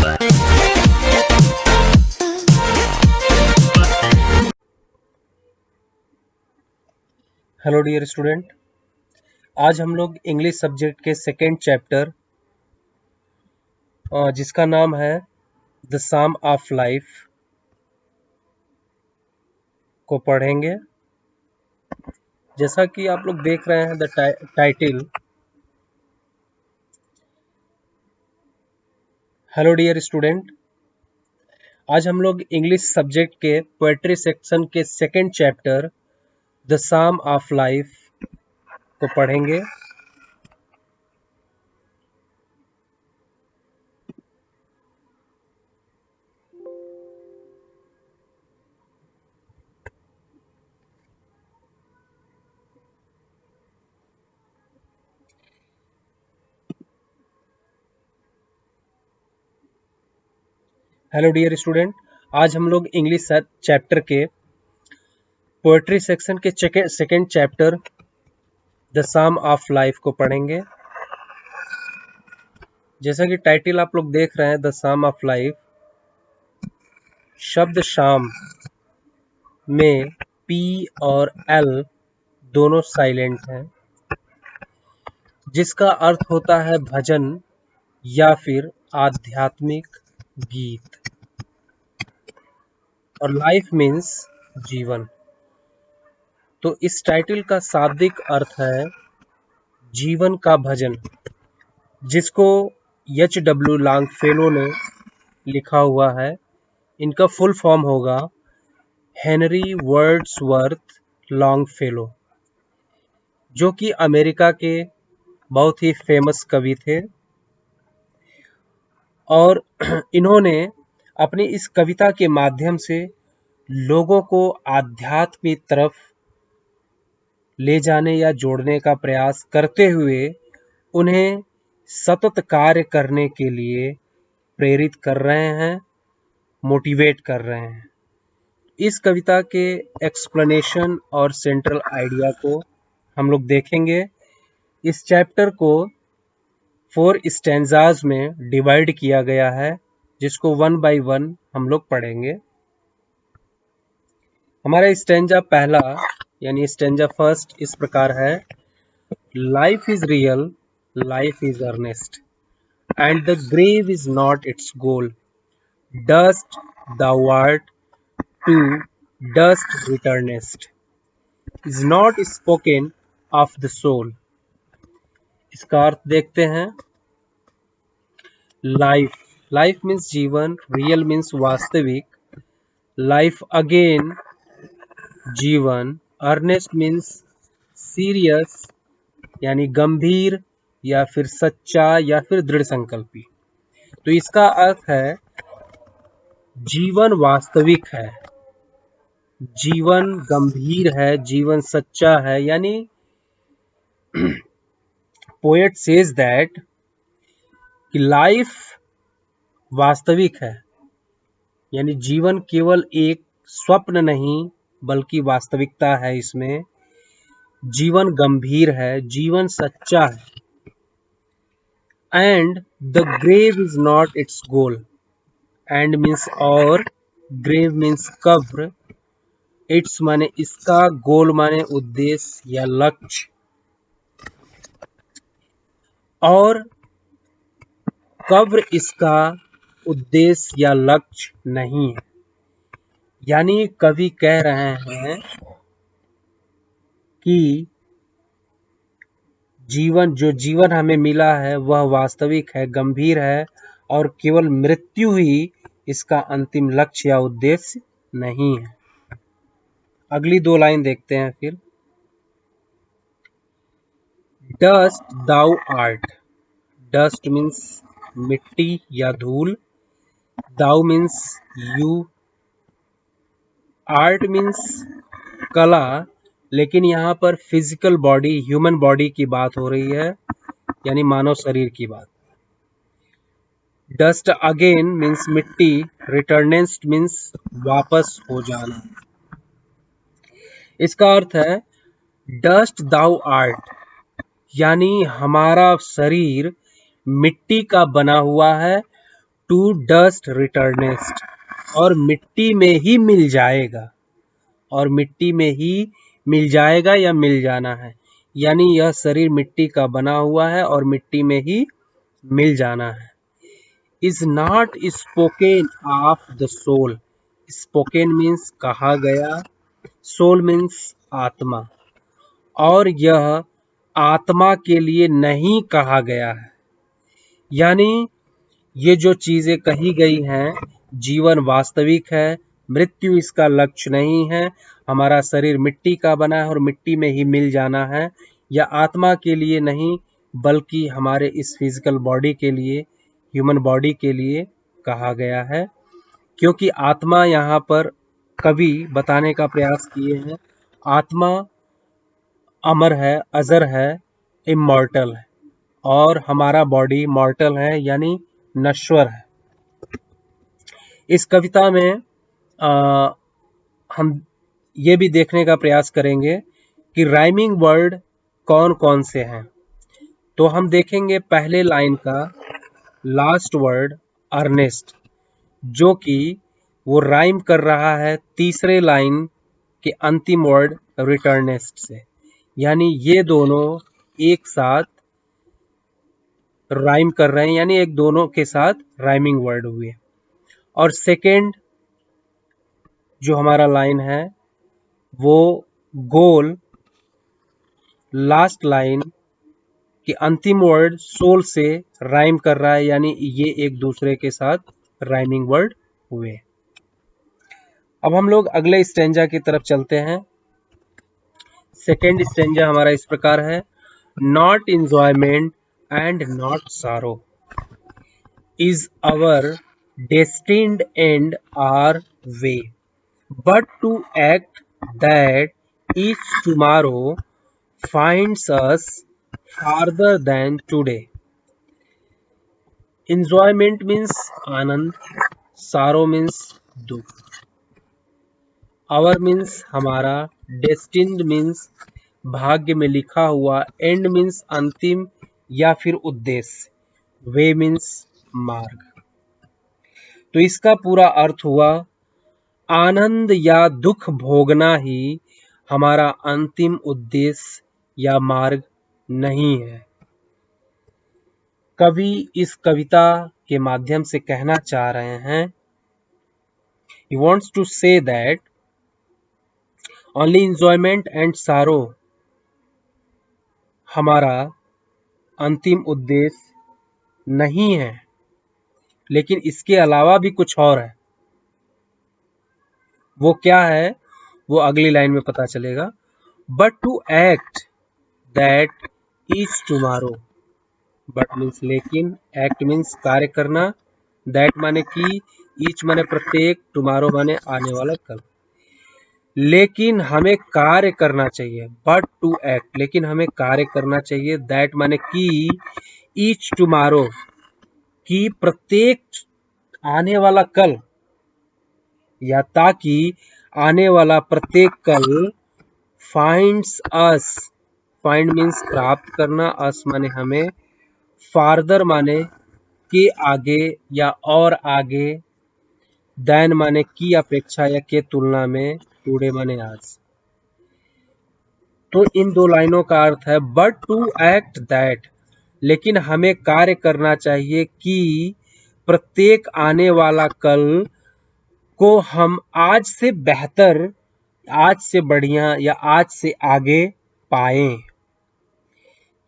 Hello dear student, आज हम लोग इंग्लिश सब्जेक्ट के सेकेंड चैप्टर जिसका नाम है द सम ऑफ लाइफ को पढ़ेंगे। जैसा कि आप लोग देख रहे हैं the title. Hello dear student, आज हम लोग इंग्लिश सब्जेक्ट के पोएट्री सेक्शन के second chapter the sum of life को पढ़ेंगे। हेलो डियर स्टूडेंट, आज हम लोग इंग्लिश चैप्टर के पोएट्री सेक्शन के second chapter the sum of life को पढ़ेंगे। जैसा कि टाइटल आप लोग देख रहे हैं द सम ऑफ लाइफ, शब्द शाम में पी और एल दोनों साइलेंट हैं, जिसका अर्थ होता है भजन या फिर आध्यात्मिक गीत, और लाइफ मीन्स जीवन। तो इस टाइटल का शाब्दिक अर्थ है जीवन का भजन, जिसको H.W. लॉन्गफेलो ने लिखा हुआ है। इनका फुल फॉर्म होगा हेनरी वर्ड्सवर्थ लॉन्गफेलो, जो कि अमेरिका के बहुत ही फेमस कवि थे। और इन्होंने अपनी इस कविता के माध्यम से लोगों को आध्यात्म की तरफ ले जाने या जोड़ने का प्रयास करते हुए उन्हें सतत कार्य करने के लिए प्रेरित कर रहे हैं, मोटिवेट कर रहे हैं। इस कविता के एक्सप्लेनेशन और सेंट्रल आइडिया को हम लोग देखेंगे। इस चैप्टर को 4 स्टैंजाज में डिवाइड किया गया है, जिसको 1 बाय 1 हम लोग पढ़ेंगे। हमारा स्टैंजा पहला यानी स्टैंजा फर्स्ट इस प्रकार है। Life is real, life is earnest, and the grave is not its goal. Dust thou art, to dust returnest, is not spoken of the soul। इसका अर्थ देखते हैं। लाइफ, लाइफ मीन्स जीवन, real means वास्तविक, life again जीवन, Ernest means serious यानी गंभीर या फिर सच्चा या फिर दृढ़ संकल्पी। तो इसका अर्थ है जीवन वास्तविक है, जीवन गंभीर है, जीवन सच्चा है। यानी पोएट सेज दैट कि लाइफ वास्तविक है, यानी जीवन केवल एक स्वप्न नहीं बल्कि वास्तविकता है। इसमें जीवन गंभीर है, जीवन सच्चा है। And the grave is not its goal, and means और, ग्रेव मीन्स कब्र, इट्स माने इसका, गोल माने उद्देश्य या लक्ष्य, और कब्र इसका उद्देश्य या लक्ष्य नहीं है। यानी कवि कह रहे हैं कि जीवन हमें मिला है वह वास्तविक है, गंभीर है, और केवल मृत्यु ही इसका अंतिम लक्ष्य या उद्देश्य नहीं है। अगली 2 लाइन देखते हैं फिर। Dust thou art, dust means मिट्टी या धूल, thou means you, art means कला, लेकिन यहाँ पर फिजिकल बॉडी, ह्यूमन बॉडी की बात हो रही है, यानी मानव शरीर की बात। डस्ट अगेन मीन्स मिट्टी, रिटर्नेस्ट मीन्स वापस हो जाना। इसका अर्थ है डस्ट दाउ आर्ट, यानी हमारा शरीर मिट्टी का बना हुआ है टू डस्ट रिटर्नेस्ट, और मिट्टी में ही मिल जाएगा, और मिट्टी में ही मिल जाएगा या मिल जाना है, यानी यह शरीर मिट्टी का बना हुआ है और मिट्टी में ही मिल जाना है। Is not spoken of the soul, spoken means कहा गया, सोल मीन्स आत्मा, और यह आत्मा के लिए नहीं कहा गया है। यानी ये जो चीजें कही गई हैं, जीवन वास्तविक है, मृत्यु इसका लक्ष्य नहीं है, हमारा शरीर मिट्टी का बना है और मिट्टी में ही मिल जाना है, या आत्मा के लिए नहीं, बल्कि हमारे इस फिजिकल बॉडी के लिए, ह्यूमन बॉडी के लिए कहा गया है। क्योंकि आत्मा यहाँ पर कवि बताने का प्रयास किए हैं, आत्मा अमर है, अजर है, इमॉर्टल है, और हमारा बॉडी मॉर्टल है, यानी नश्वर है। इस कविता में हम ये भी देखने का प्रयास करेंगे कि राइमिंग वर्ड कौन कौन से हैं। तो हम देखेंगे पहले लाइन का लास्ट वर्ड अर्नेस्ट, जो कि वो राइम कर रहा है तीसरे लाइन के अंतिम वर्ड रिटर्नेस्ट से, यानी ये दोनों एक साथ राइम कर रहे हैं, यानी एक दोनों के साथ राइमिंग वर्ड हुए। और सेकेंड जो हमारा लाइन है वो गोल लास्ट लाइन के अंतिम वर्ड सोल से राइम कर रहा है, यानी ये एक दूसरे के साथ राइमिंग वर्ड हुए। अब हम लोग अगले स्टेंजा की तरफ चलते हैं। सेकेंड स्टेंजा हमारा इस प्रकार है, not enjoyment and not sorrow is our destined end or way, but to act that each tomorrow finds us farther than today. Enjoyment means Anand, sorrow means दुख, our means हमारा, destined means भाग्य में लिखा हुआ, end means अंतिम या फिर उद्देश्य, way means मार्ग। तो इसका पूरा अर्थ हुआ, आनंद या दुख भोगना ही हमारा अंतिम उद्देश्य या मार्ग नहीं है। कवि इस कविता के माध्यम से कहना चाह रहे हैं, he wants to say that only enjoyment and sorrow हमारा अंतिम उद्देश्य नहीं है, लेकिन इसके अलावा भी कुछ और है। वो क्या है वो अगली लाइन में पता चलेगा। But to act that is tomorrow, but means लेकिन, एक्ट मीन्स कार्य करना, दैट माने कि, ईच माने प्रत्येक, टुमारो माने आने वाला कल। लेकिन हमें कार्य करना चाहिए, बट टू एक्ट, लेकिन हमें कार्य करना चाहिए, दैट माने कि, ईच टुमारो की प्रत्येक आने वाला कल, या ताकि आने वाला प्रत्येक कल फाइंड्स अस, फाइंड मीन्स प्राप्त करना, अस माने हमें, फार्दर माने के आगे या और आगे, दैन माने की अपेक्षा या के तुलना में, टुडे माने आज। तो इन दो लाइनों का अर्थ है, बट टू एक्ट दैट, लेकिन हमें कार्य करना चाहिए कि प्रत्येक आने वाला कल को हम आज से बेहतर, आज से बढ़िया या आज से आगे पाएं।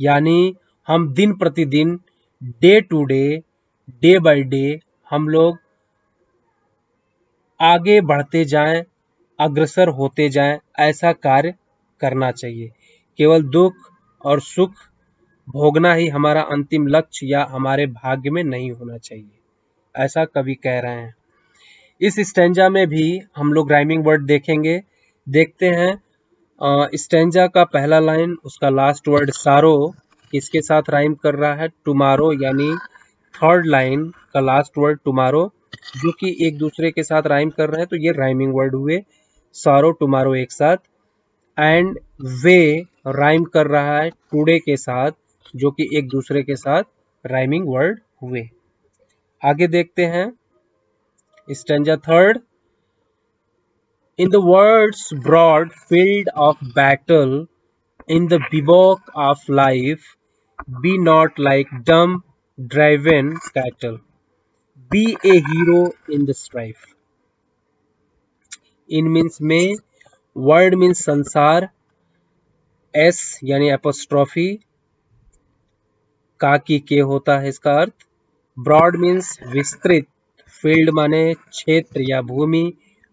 यानी हम दिन प्रतिदिन, day to day, day by day हम लोग आगे बढ़ते जाएं, अग्रसर होते जाएं, ऐसा कार्य करना चाहिए। केवल दुख और सुख भोगना ही हमारा अंतिम लक्ष्य या हमारे भाग्य में नहीं होना चाहिए, ऐसा कवि कह रहे हैं। इस स्टेंजा में भी हम लोग राइमिंग वर्ड देखेंगे। देखते हैं स्टेंजा का पहला लाइन, उसका लास्ट वर्ड सारो किसके साथ राइम कर रहा है, टुमारो, यानी थर्ड लाइन का लास्ट वर्ड टुमारो, जो कि एक दूसरे के साथ राइम कर रहे हैं, तो ये राइमिंग वर्ड हुए, सारो टुमारो एक साथ। एंड वे राइम कर रहा है टुडे के साथ, जो कि एक दूसरे के साथ राइमिंग वर्ड हुए। आगे देखते हैं stanza third. In the world's broad field of battle, in the bivouac of life, be not like dumb, driven cattle. Be a hero in the strife. In means में, word means संसार, s यानी apostrophe, का की के होता है इसका अर्थ। Broad means विस्तृत, फील्ड माने क्षेत्र या भूमि,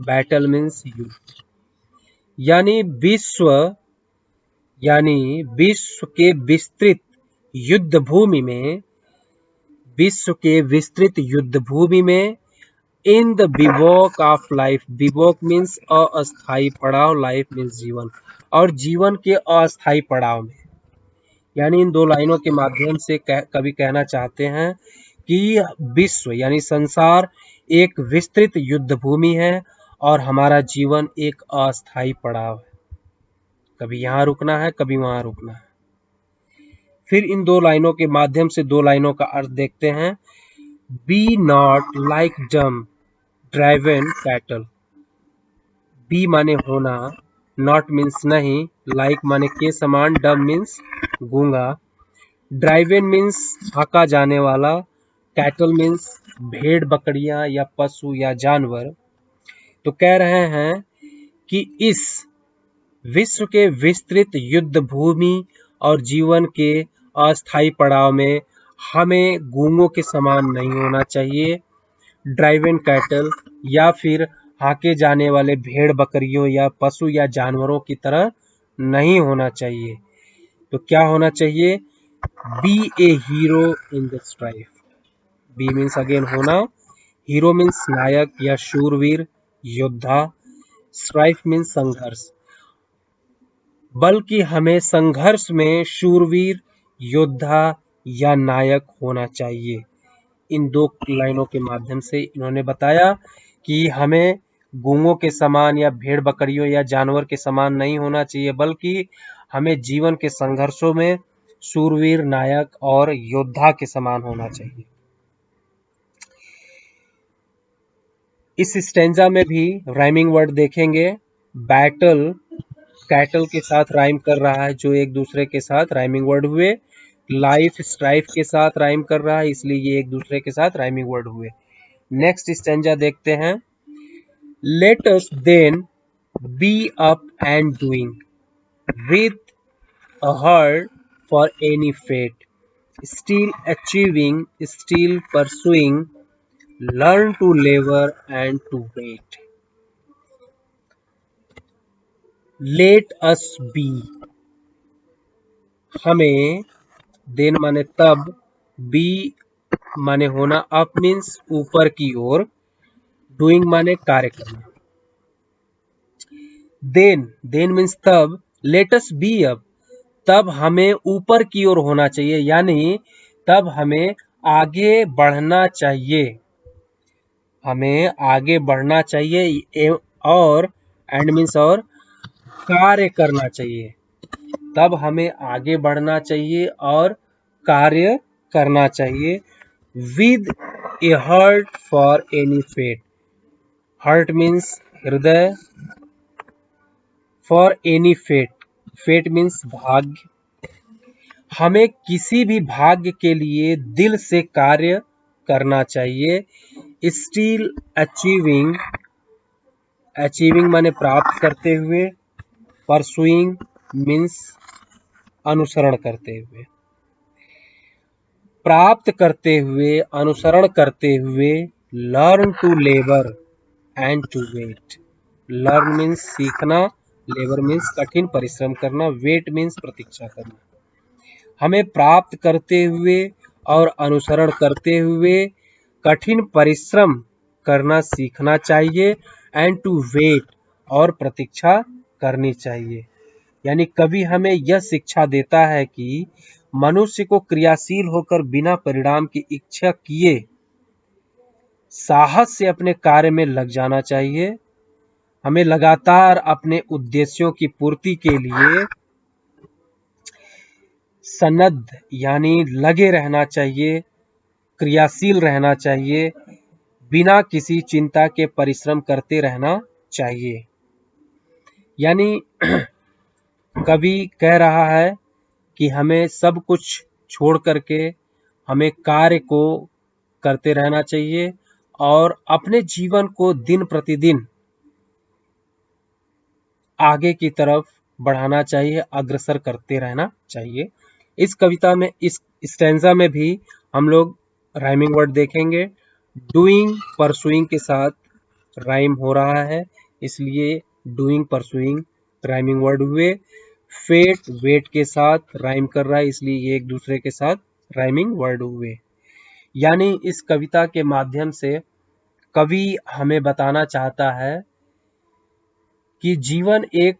बैटल मीन्स युद्ध। यानी विश्व के विस्तृत युद्ध भूमि में, विश्व के विस्तृत युद्ध भूमि में, in the bivouac of life, bivouac means अस्थायी पड़ाव, लाइफ मीन्स जीवन, और जीवन के अस्थायी पड़ाव में। यानी इन दो लाइनों के माध्यम से कवि कहना चाहते हैं कि विश्व यानी संसार एक विस्तृत युद्ध भूमि है और हमारा जीवन एक अस्थायी पड़ाव है। कभी यहाँ रुकना है, कभी वहां रुकना है। फिर इन दो लाइनों के माध्यम से दो लाइनों का अर्थ देखते हैं। Be not like dumb driven cattle. Be माने होना, नॉट मीन्स नहीं, लाइक माने के समान, डम मीन्स गूंगा, ड्राइवन मीन्स हाका जाने वाला, कैटल मीन्स भेड़ बकरियां या पशु या जानवर। तो कह रहे हैं कि इस विश्व के विस्तृत युद्ध भूमि और जीवन के अस्थायी पड़ाव में हमें गूंगों के समान नहीं होना चाहिए, ड्राइवन कैटल या फिर हाके जाने वाले भेड़ बकरियों या पशु या जानवरों की तरह नहीं होना चाहिए। तो क्या होना चाहिए? Be a hero in the strife. Be means again होना, हीरो मीन्स नायक या शूरवीर, योद्धा, स्ट्राइफ मीन्स संघर्ष। बल्कि हमें संघर्ष में शूरवीर, योद्धा या नायक होना चाहिए। इन दो लाइनों के माध्यम से इन्होंने बताया कि हमें गूंगों के समान या भेड़ बकरियों या जानवर के समान नहीं होना चाहिए, बल्कि हमें जीवन के संघर्षों में शूरवीर, नायक और योद्धा के समान होना चाहिए। इस स्टेंजा में भी राइमिंग वर्ड देखेंगे। बैटल कैटल के साथ राइम कर रहा है, जो एक दूसरे के साथ राइमिंग वर्ड हुए। लाइफ स्ट्राइफ के साथ राइम कर रहा है, इसलिए ये एक दूसरे के साथ राइमिंग वर्ड हुए। नेक्स्ट स्टेंजा देखते हैं। Let us then be up and doing with a heart for any fate, still achieving, still pursuing, learn to labour and to wait. Let us be, हमें, देन माने तब, B माने होना, up means ऊपर की ओर, doing माने कार्य करना। देन मीन्स तब, लेट अस बी अप, तब हमें ऊपर की ओर होना चाहिए, यानी तब हमें आगे बढ़ना चाहिए, हमें आगे बढ़ना चाहिए, और एंड मीन्स और कार्य करना चाहिए। तब हमें आगे बढ़ना चाहिए और कार्य करना चाहिए। With a heart for any fate, heart means हृदय, for any fate, fate means भाग्य। हमें किसी भी भाग्य के लिए दिल से कार्य करना चाहिए। स्टिल अचीविंग, अचीविंग माने प्राप्त करते हुए, परसुइंग मीन्स अनुसरण करते हुए, प्राप्त करते हुए, अनुसरण करते हुए, learn to labour and to wait. Learn means सीखना, लेबर मीन्स कठिन परिश्रम करना, वेट मीन्स प्रतीक्षा करना। हमें प्राप्त करते हुए और अनुसरण करते हुए कठिन परिश्रम करना सीखना चाहिए, एंड टू वेट, और प्रतीक्षा करनी चाहिए। यानी कवि हमें यह शिक्षा देता है कि मनुष्य को क्रियाशील होकर बिना परिणाम की इच्छा किए साहस से अपने कार्य में लग जाना चाहिए। हमें लगातार अपने उद्देश्यों की पूर्ति के लिए सन्नद्ध यानी लगे रहना चाहिए, क्रियाशील रहना चाहिए, बिना किसी चिंता के परिश्रम करते रहना चाहिए। यानी कवि कह रहा है कि हमें सब कुछ छोड़ करके हमें कार्य को करते रहना चाहिए और अपने जीवन को दिन प्रतिदिन आगे की तरफ बढ़ाना चाहिए, अग्रसर करते रहना चाहिए। इस कविता में, इस स्टैंजा में भी हम लोग राइमिंग वर्ड देखेंगे। डूइंग परसुइंग के साथ राइम हो रहा है, इसलिए डूइंग परसुइंग राइमिंग वर्ड हुए। फेट वेट के साथ राइम कर रहा है, इसलिए ये एक दूसरे के साथ राइमिंग वर्ड हुए। यानी इस कविता के माध्यम से कवि हमें बताना चाहता है कि जीवन एक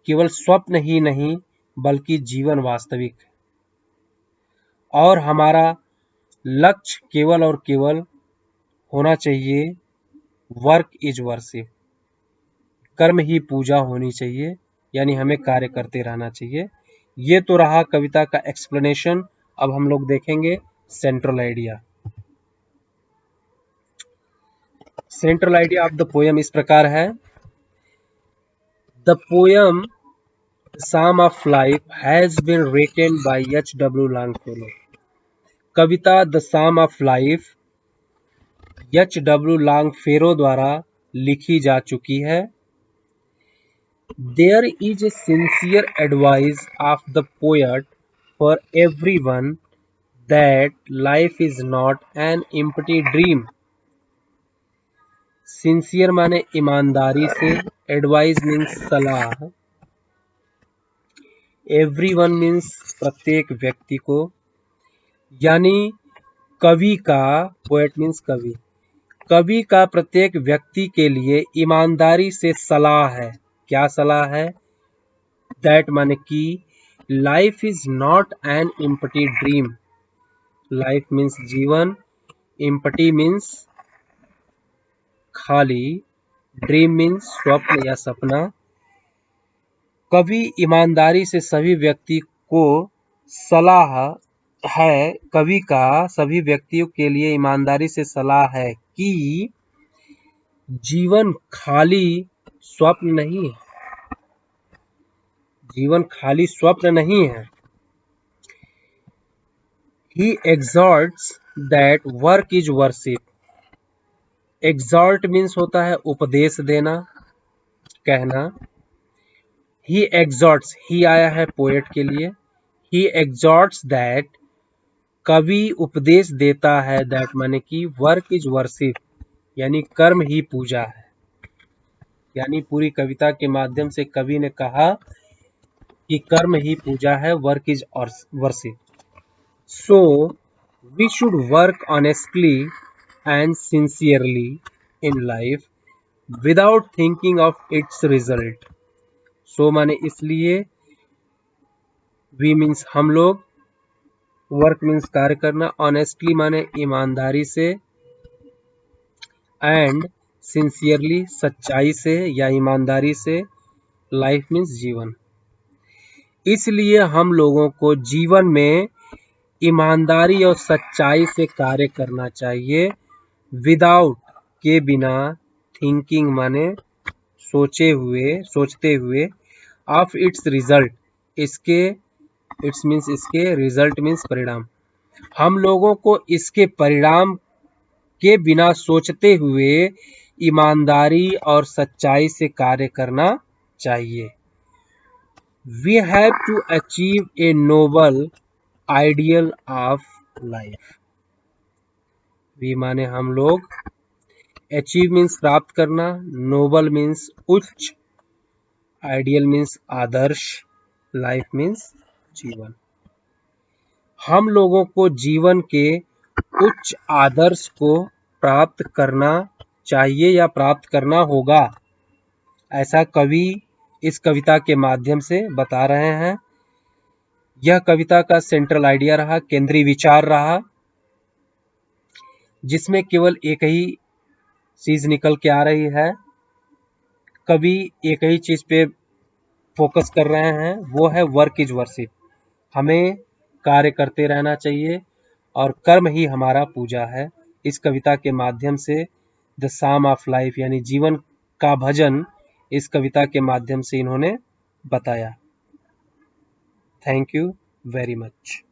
केवल स्वप्न ही नहीं बल्कि जीवन वास्तविक है, और हमारा लक्ष्य केवल और केवल होना चाहिए वर्क इज वर्शिप, कर्म ही पूजा होनी चाहिए, यानी हमें कार्य करते रहना चाहिए। ये तो रहा कविता का एक्सप्लेनेशन। अब हम लोग देखेंगे central idea. Central idea of the poem इस प्रकार है। The poem Psalm of Life has been written by H.W. Longfellow. Kavita the psalm of life H.W. Longfellow द्वारा लिखी जा चुकी है। There is a sincere advice of the poet for everyone that life is not an empty dream. Sincere माने ईमानदारी से, advice means सलाह, everyone means प्रत्येक व्यक्ति को, यानी कवि का, पोएट मीन्स कवि, कवि का प्रत्येक व्यक्ति के लिए ईमानदारी से सलाह है। क्या सलाह है? दैट माने कि life is not an empty dream. Life means जीवन, एम्प्टी मीन्स खाली, ड्रीम मीन्स स्वप्न या सपना। कवि ईमानदारी से सभी व्यक्ति को सलाह है, कवि का सभी व्यक्तियों के लिए ईमानदारी से सलाह है कि जीवन खाली स्वप्न नहीं है, जीवन खाली स्वप्न नहीं है। He exhorts that work is worship. Exhort means होता है उपदेश देना, कहना। He exhorts, he आया है पोएट के लिए। He exhorts that, कवि उपदेश देता है, that माने कि वर्क इज वर्शिप, यानी कर्म ही पूजा है। यानी पूरी कविता के माध्यम से कवि ने कहा कि कर्म ही पूजा है, work is worship. So we should work honestly and sincerely in life without thinking of its result. So माने इसलिए, we means हम लोग, वर्क मीन्स कार्य करना, ऑनेस्टली माने ईमानदारी से, एंड सिंसियरली सच्चाई से या ईमानदारी से, लाइफ मीन्स जीवन। इसलिए हम लोगों को जीवन में ईमानदारी और सच्चाई से कार्य करना चाहिए। विदाउट के बिना, थिंकिंग माने सोचते हुए, ऑफ इट्स रिजल्ट, इसके, इट्स मीन्स इसके, रिजल्ट मीन्स परिणाम। हम लोगों को इसके परिणाम के बिना सोचते हुए ईमानदारी और सच्चाई से कार्य करना चाहिए। We have to achieve a noble ideal of life. We माने हम लोग, achieve means प्राप्त करना, noble means उच्च, ideal means आदर्श, life means जीवन। हम लोगों को जीवन के उच्च आदर्श को प्राप्त करना चाहिए या प्राप्त करना होगा, ऐसा कवि इस कविता के माध्यम से बता रहे हैं। यह कविता का सेंट्रल आइडिया रहा, केंद्रीय विचार रहा, जिसमें केवल एक ही चीज निकल के आ रही है। कवि एक ही चीज पे फोकस कर रहे हैं, वो है वर्क इज वर्शिप। हमें कार्य करते रहना चाहिए और कर्म ही हमारा पूजा है। इस कविता के माध्यम से द साम ऑफ लाइफ यानी जीवन का भजन इस कविता के माध्यम से इन्होंने बताया। Thank you very much.